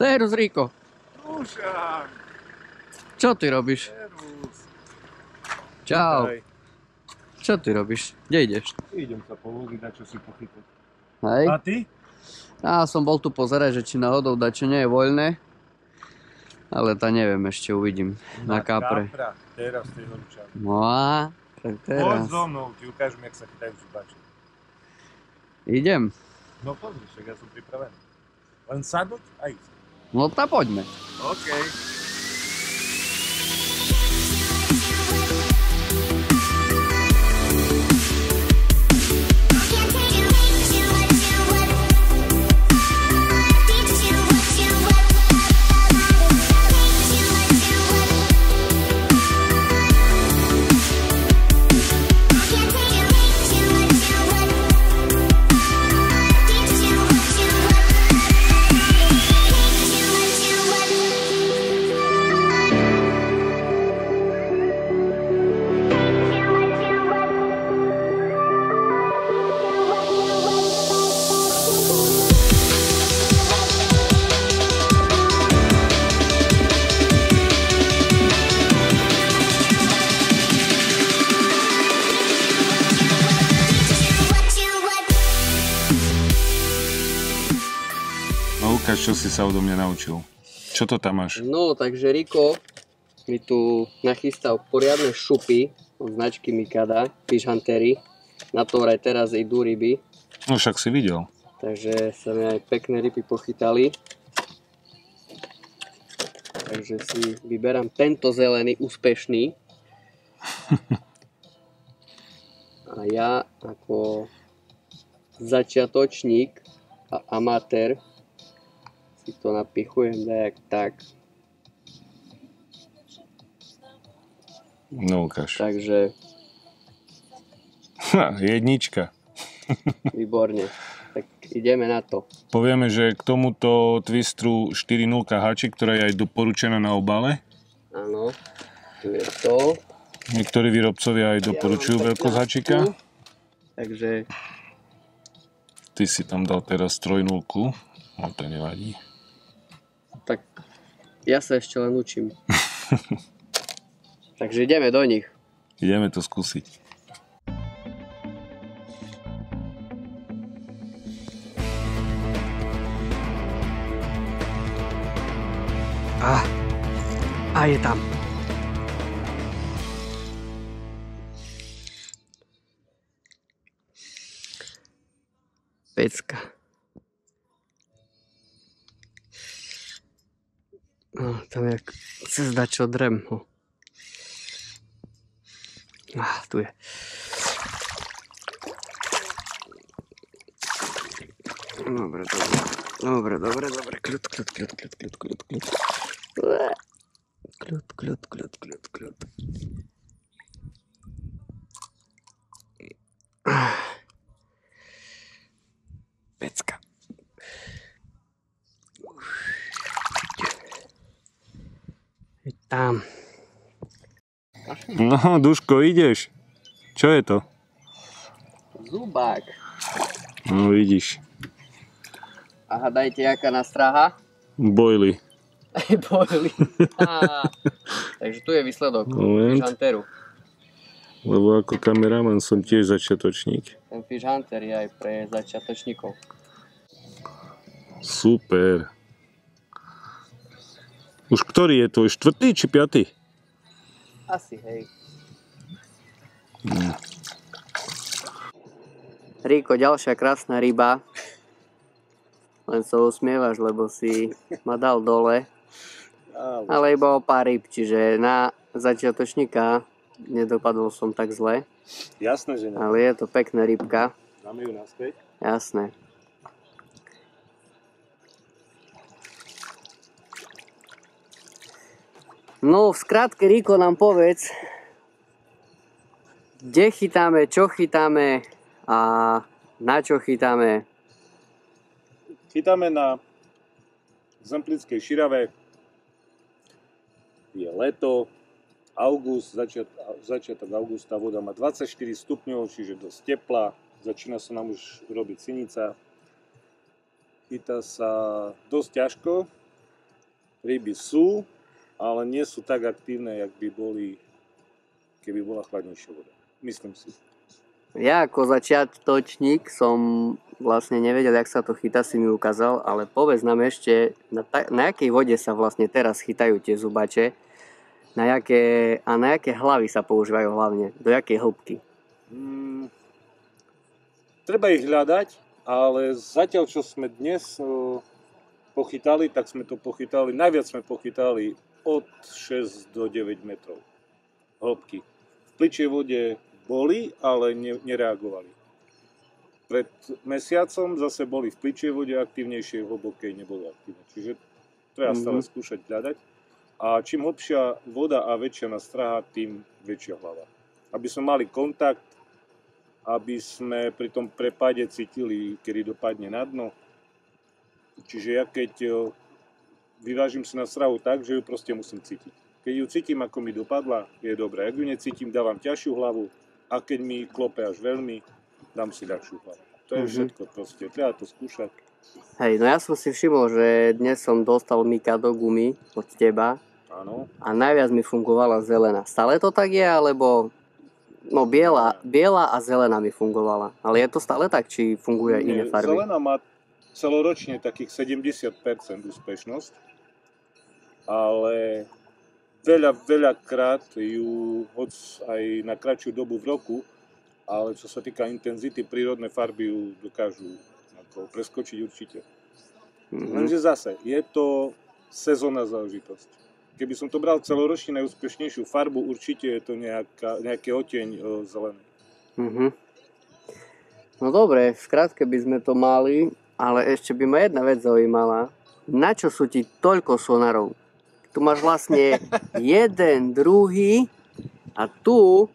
Serus, Riko. Dušan. Čo ty robíš? Serus. Čau. Vítaj. Čo ty robíš? Kde ideš? Idem sa povoliť, na čo si pochytať. Hej. A ty? Ja som bol tu pozerať, že či náhodou dačo nie je voľné. Ale to neviem, ešte uvidím. Na kapre. Kapra. Teraz tej horúčavy. No a... Tak Poď teraz. so mnou, ti ukážem, jak sa chytajú žubače. Idem. No pozri, však ja som pripravený. Len sadnúť a ísť. No tá poďme. OK. No ukáž, čo si sa odo mňa naučil. Čo to tam máš? No, takže Riko mi tu nachystal poriadne šupy od značky Mikada, Fish Huntery. Na to vraj teraz idú ryby. No však si videl. Takže sa mi aj pekné ryby pochytali. Takže si vyberám tento zelený, úspešný. A ja ako začiatočník a amatér si to napichujem tak. No ukáž. Takže Jednička. výborne. Tak ideme na to. Povieme, že k tomuto Twistru 4.0 háčik, ktorá je aj doporučená na obale. Áno, tu je to. Niektorí výrobcovia aj doporučujú veľkosť háčika. Takže Ty si tam dal teraz 3.0, no to nevadí. tak ja sa ešte len učím. Takže ideme do nich. Ideme to skúsiť. A je tam. Pecka. No, tam jak se zdá čo dremho. Tu je. Dobre. Kľud. Kľud. Pecka. Je tam. No, Duško, ideš. Čo je to? Zubák. No, vidíš. Aha, dajte, jaká nastráha. Bojly. Bojli. Takže tu je výsledok Moment. Fish Hunteru. Lebo ako kameraman som tiež začiatočník. Ten Fish Hunter je aj pre začiatočníkov. Super. Už ktorý je tvoj? 4. či 5? Asi, hej. Riko, ďalšia krásna ryba. Len sa usmievaš, lebo si ma dal dole. Ale iba o pár ryb, čiže na začiatočníka nedopadol som tak zle. Jasné, že nie. Ale je to pekná rybka. Dáme ju naspäť. Jasné. No, v skratke, Riko, nám povedz, kde chytáme, čo chytáme a na čo chytáme. Chytáme na Zemplínskej širave. Je leto, august, začiatok augusta, voda má 24 stupňov, čiže dosť teplá. Začína sa nám už robiť sinica. Chytá sa dosť ťažko, Ryby sú, ale nie sú tak aktívne, jak by boli, keby bola chladnejšia voda. Myslím si. Ja ako začiatočník som vlastne nevedel, jak sa to chytá, si mi ukázal, ale povedz nám ešte, na jakej vode sa vlastne teraz chytajú tie zubače, na jaké hlavy sa používajú hlavne, do jakej hĺbky? Treba ich hľadať, ale zatiaľ, čo sme dnes pochytali, tak sme to pochytali, najviac sme pochytali od 6 do 9 metrov hĺbky. V pličej vode boli, ale nereagovali. Pred mesiacom zase boli v pličej vode aktívnejšie, v hlbokej neboli aktívne. Čiže treba stále skúšať hľadať. A čím hlbšia voda a väčšia nastraha, tým väčšia hlava. Aby sme mali kontakt, aby sme pri tom prepade cítili, kedy dopadne na dno. Čiže ja keď vyvážim si na strahu tak, že ju proste musím cítiť. Keď ju cítim, ako mi dopadla, je dobré. Ak ju necítim, dávam ťažšiu hlavu. A keď mi klope až veľmi, dám si ľahšiu hlavu. To je všetko proste. Treba to skúšať. Hej, no ja som si všimol, že dnes som dostal Mikado gumy od teba. Áno. A najviac mi fungovala zelená. Stále to tak je, alebo... No biela a zelená mi fungovala. Ale je to stále tak, či funguje aj iné farby? Zelená má celoročne takých 70% úspešnosť. Ale veľakrát ju, hoď aj na kratšiu dobu v roku, ale čo sa týka intenzity, prírodné farby ju dokážu preskočiť určite. Lenže zase, je to sezónna záležitosť. Keby som to bral celoročne najúspešnejšiu farbu, určite je to nejaký oteň zelený. No dobre, v skratke by sme to mali, ale ešte by ma jedna vec zaujímala. Na čo sú ti toľko sonarov? Tu máš vlastne jeden, druhý a tu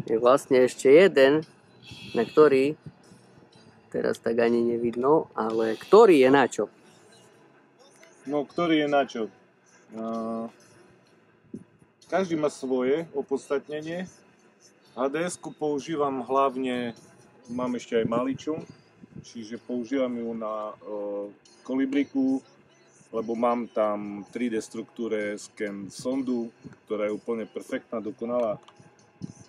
je vlastne ešte jeden, na ktorý teraz tak ani nevidno, ale ktorý je na čo? No, ktorý je na čo? Každý má svoje opodstatnenie. HDS-ku používam hlavne, mám ešte aj maliču, čiže používam ju na kolibriku, lebo mám tam 3D struktúre sken sondu, ktorá je úplne perfektná, dokonalá.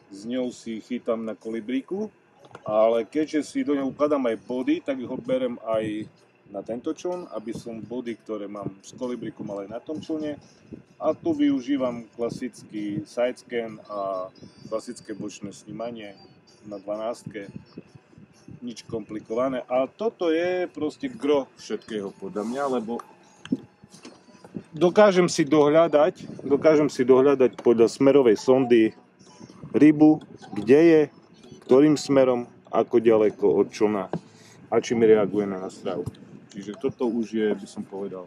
S ňou si chytám na kolibriku, ale keďže si do ňou ukladám aj body, tak ho berem aj na tento čln, aby som body, ktoré mám z kolibriku, mal aj na tom člne. A tu využívam klasický sidescan a klasické bočné snímanie na 12. Nič komplikované. A toto je proste gro všetkého podľa mňa, lebo dokážem si dohľadať podľa smerovej sondy rybu, kde je, ktorým smerom, ako ďaleko od člna a či mi reaguje na nastrahu. Čiže toto už je, by som povedal,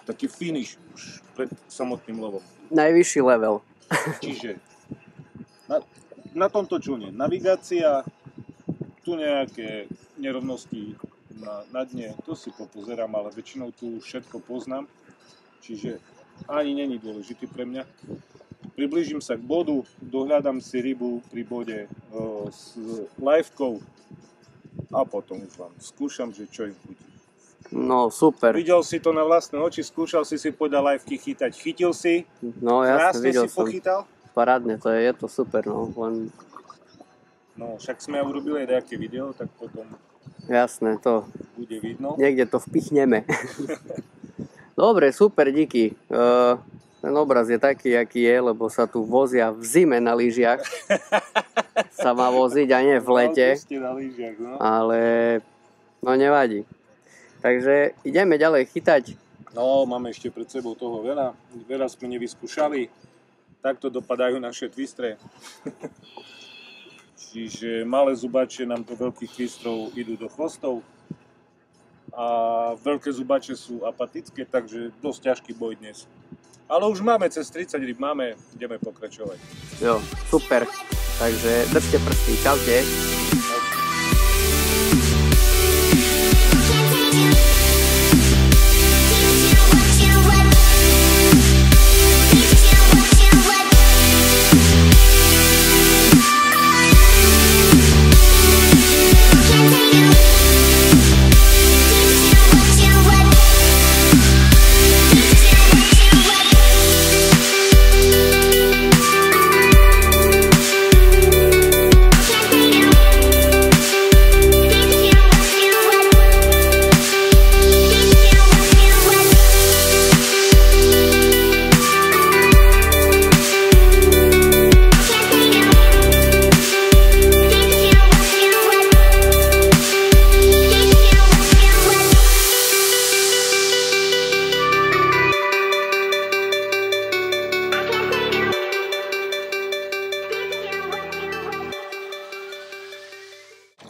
taký finish už pred samotným lovom. Najvyšší level. Čiže na tomto člne navigácia, tu nejaké nerovnosti na dne, to si popozerám, ale väčšinou tu všetko poznám. Čiže ani není dôležitý pre mňa. Priblížim sa k bodu, dohľadám si rybu pri bode s livekou a potom už vám skúšam, že čo im chutí. No super. Videl si to na vlastné oči, skúšal si podľa liveky chytať. Chytil si? No jasne, videl si pochytal? Parádne, je to super, no. No, však sme urobili aj nejaké video, tak potom... Jasné, to... Bude vidno. Niekde to vpichneme. Dobre, super, díky. Ten obraz je taký, aký je, lebo sa tu vozia v zime na lyžiach. Sa má voziť a nie v lete. Na lyžiach, no. Ale... No nevadí. Takže ideme ďalej chytať. No, máme ešte pred sebou toho veľa. Veľa sme nevyskúšali. Takto dopadajú naše twistre. Čiže malé zubače nám do veľkých twistrov idú do chvostov. A veľké zubače sú apatické, takže dosť ťažký boj dnes. Ale už máme cez 30 ryb, ideme pokračovať. Jo, super. Takže držte prsty, čaute.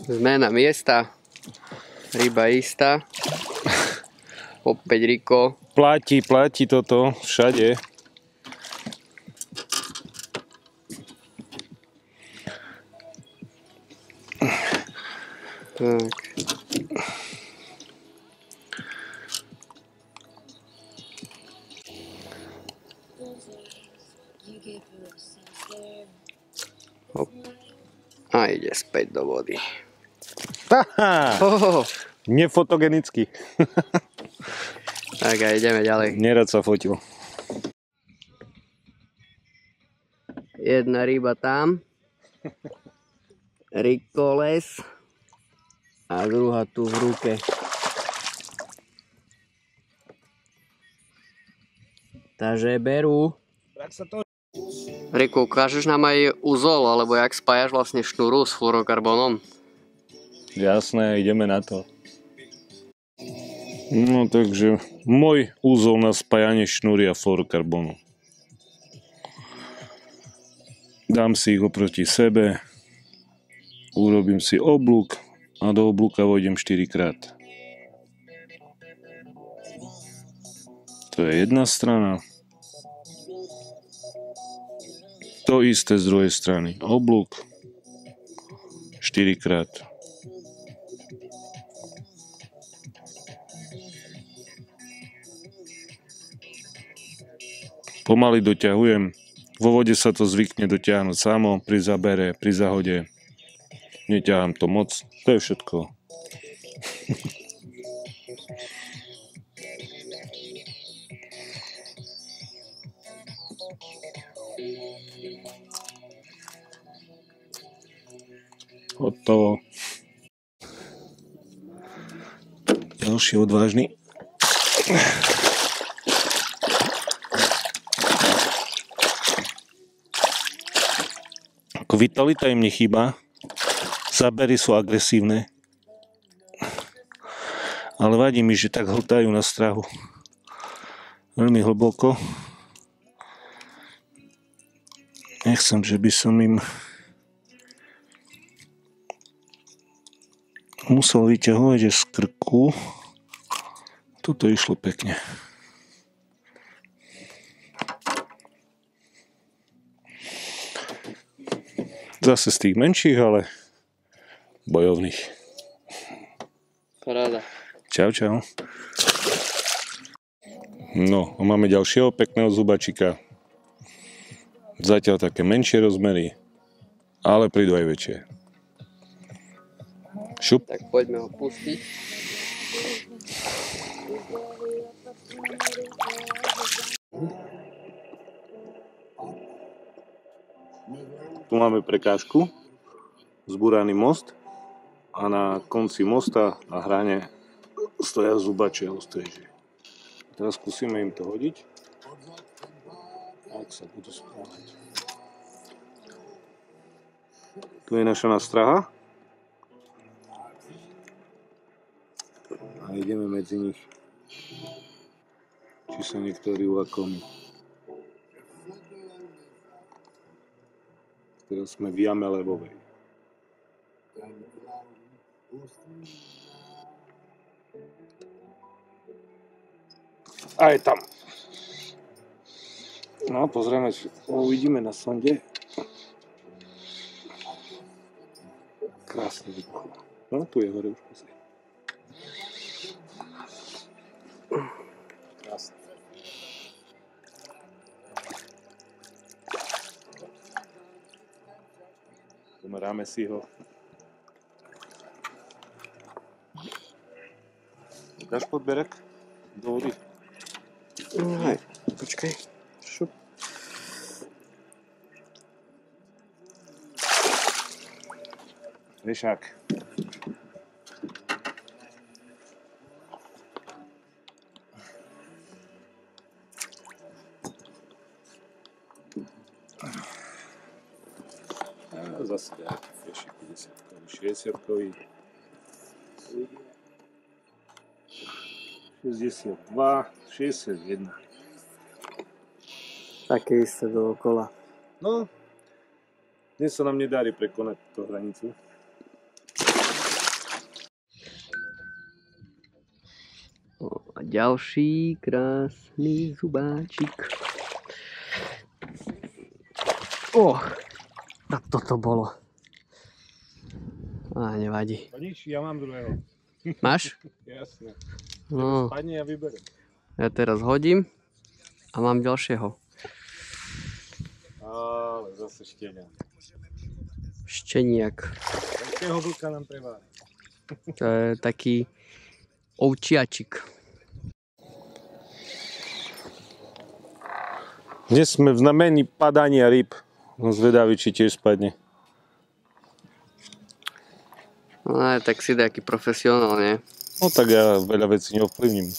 Zmena miesta. Ryba istá. Opäť Riko. Platí toto všade. Tak. Hop. A ide späť do vody. Haha, nefotogenicky. Tak a ideme ďalej. Nerad sa fotil. Jedna ryba tam. Rikoles. A druhá tu v ruke. Takže berú. Riku, ukážeš nám aj uzol, alebo jak spájaš vlastne šnúru s fluorokarbonom? Jasné, ideme na to. No takže môj úzol na spájanie šnúry a fluorokarbonu. Dám si ich oproti sebe. Urobím si oblúk a do oblúka vojdem 4-krát. To je jedna strana. To isté z druhej strany. Oblúk 4-krát. Pomaly doťahujem. Vo vode sa to zvykne dotiahnuť samo, pri zabere, pri zahode. Neťahám to moc, to je všetko. Hotovo. Ďalší odvážny. Ako vitalita im nechýba. Zábery sú agresívne. Ale vadí mi, že tak hltajú na strahu. Veľmi hlboko. Nechcem, že by som im musel vyťahovať z krku. Toto išlo pekne. Zase z tých menších, ale bojovných. Paráda. Čau, čau. No, a máme ďalšieho pekného zubačika. Zatiaľ také menšie rozmery, ale prídu aj väčšie. Šup. Tak poďme ho pustiť. Tu máme prekážku, zbúraný most a na konci mosta na hrane stoja zubačie ostrežie. Teraz skúsime im to hodiť, ak sa budú správať. Tu je naša nástraha a ideme medzi nich, či sa niektorí ulakomí. Teraz sme v jame levovej. A je tam. No, pozrieme, či ho uvidíme na sonde. Krásne vybuchlo. No, tu je hore už pozri. Krásne. Pomeráme si ho. Dáš podberek do vody? Hej, počkaj. Šup. Vešák. Zase nejaký fešik 50-kový, 60-kový, 62, 61. Také isté dookola. No, dnes sa nám nedarí prekonať túto hranicu. A ďalší krásny zubáčik. A toto bolo. Nevadí. Nič, ja mám druhého. Máš? Jasne. No. Spadne a vyberiem. Ja teraz hodím a mám ďalšieho. Ale zase štenia. Šteniak. Veľkého vlka nám prevára. To je taký ovčiačik. Dnes sme v znamení padania rýb. Zvedavý, či tiež spadne. No tak si taký profesionál, nie? No tak ja veľa vecí neovplyvním.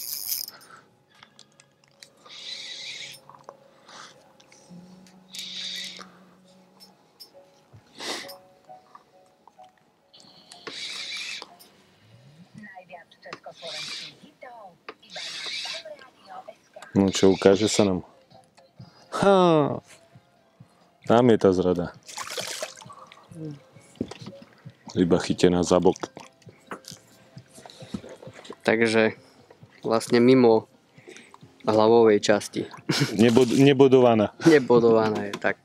No čo, ukáže sa nám. Tam je tá zrada. Ryba chytená za bok. Takže vlastne mimo hlavovej časti. Nebodovaná. Nebodovaná je, tak.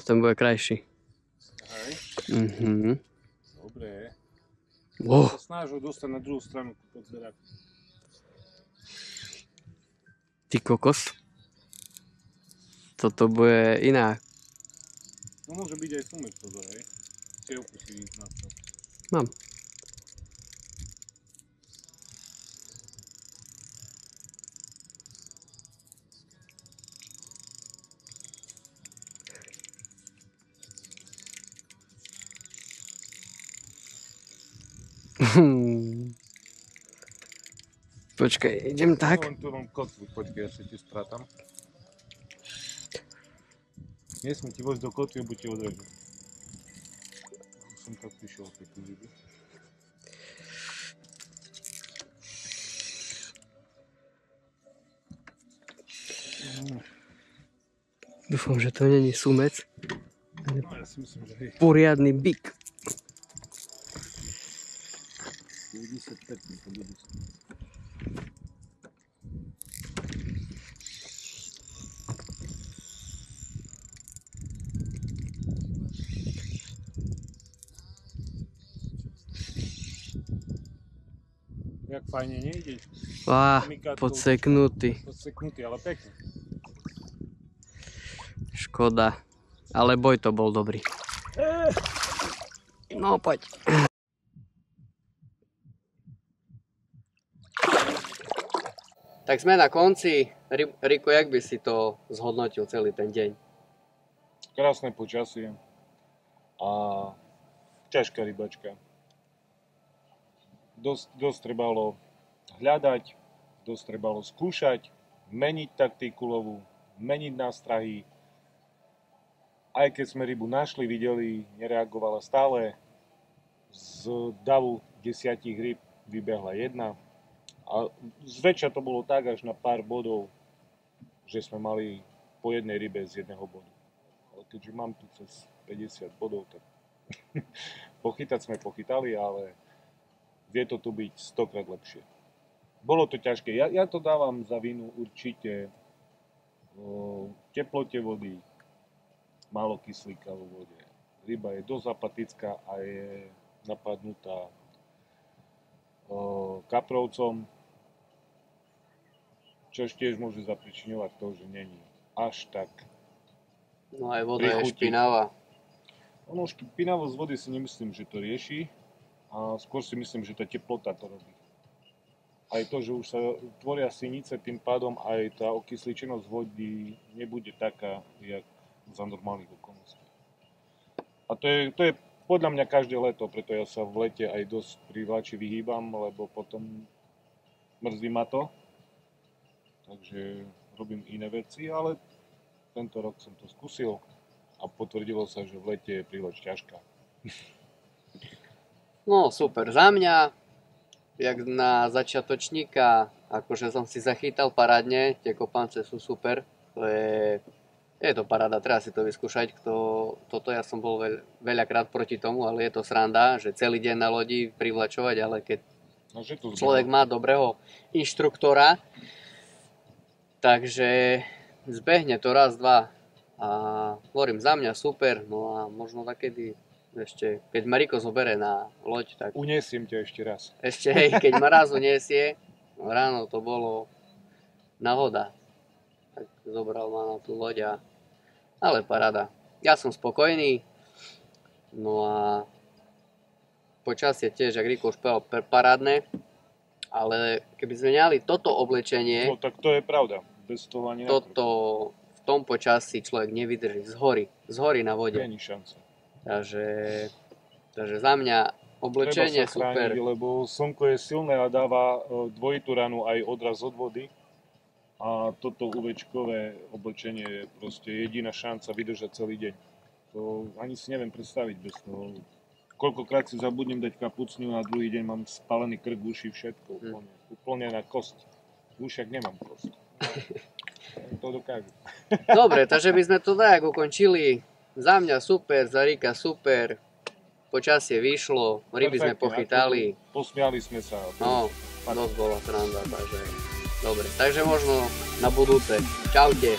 Ten bude krajší. Hej. Dobre. Sa snaž ho dostať na druhú stranu pod zberák. Ty kokos. Toto bude iná. No môže byť aj sumec, pozor, hej. Cievku si nastav. Mám. Počkaj, idem tak. Tu mám kotvu, počkaj, ja sa ti sprátam. Nesmiem ti vojsť do kotvy, lebo ti odrežu. Som tak prišiel pekný ryby. Dúfam, že to není sumec. No ja si myslím, že hej. Poriadny bik. 95 to budú. Jak fajne nejde. Podseknutý. Podseknutý, ale pekný. Škoda. Ale boj to bol dobrý. No poď. Tak sme na konci. Riko, jak by si to zhodnotil celý ten deň? Krásne počasie a ťažká rybačka. Dosť trebalo hľadať, dosť trebalo skúšať, meniť taktiku lovu, meniť nástrahy. Aj keď sme rybu našli, videli, nereagovala stále. Z davu 10 ryb vybehla jedna. A zväčša to bolo tak až na pár bodov, že sme mali po jednej rybe z jedného bodu. Ale keďže mám tu cez 50 bodov, tak pochytať sme pochytali, ale vie to tu byť 100-krát lepšie. Bolo to ťažké. Ja to dávam za vinu určite teplote vody, málo kyslíka vo vode. Ryba je dosť apatická a je napadnutá kaprovcom, čo tiež môže zapričiňovať to, že není až tak. No aj voda je špinavá. Ono, špinavosť vody si nemyslím, že to rieši. A skôr si myslím, že tá teplota to robí. Aj to, že už sa tvoria sinice, tým pádom aj tá okysličenosť vody nebude taká, jak za normálnych okolností. A to je podľa mňa každé leto, preto ja sa v lete aj dosť pri vláči vyhýbam, lebo potom mrzí ma to. Takže robím iné veci, ale tento rok som to skúsil a potvrdilo sa, že v lete je príleč ťažká. No super, za mňa, jak na začiatočníka, akože som si zachytal parádne, tie kopance sú super, je to paráda, treba si to vyskúšať, toto ja som bol veľakrát proti tomu, ale je to sranda, že celý deň na lodi privlačovať, ale keď človek má dobrého inštruktora, takže zbehne to raz, dva a hovorím, za mňa super, no a možno takedy ešte, keď ma Riko zobere na loď, tak... Uniesiem ťa ešte raz. Ešte, hej, keď ma raz uniesie, ráno to bolo náhoda, tak zobral ma na tú loď ale paráda. Ja som spokojný, no a počasie tiež, jak Riko už povedal, parádne, ale keby sme mali toto oblečenie... No tak to je pravda, bez toho ani toto v tom počasí človek nevydrží, zhorí na vode. Není šanca. Takže za mňa oblečenie treba sa super. chrániť, lebo slnko je silné a dáva dvojitú ranu aj odraz od vody. A toto UV-čkové oblečenie je proste jediná šanca vydržať celý deň. To ani si neviem predstaviť bez toho. Koľkokrát si zabudnem dať kapucňu a druhý deň mám spálený krk, uši, všetko. Úplne na kost. V ušiach nemám kost. To dokážu. Dobre, takže by sme to tak ukončili. Za mňa super, za Rika super. Počasie vyšlo, ryby sme pochytali. Posmiali sme sa. No, dosť bola sranda, takže dobre. Takže možno na budúce. Čaute.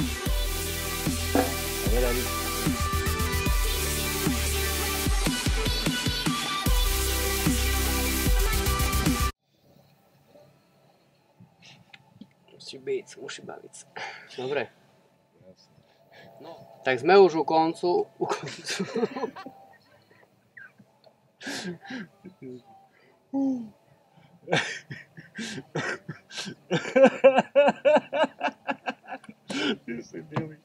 Musí baviť. Dobre. No, tak sme už u koncu. Ty si milý.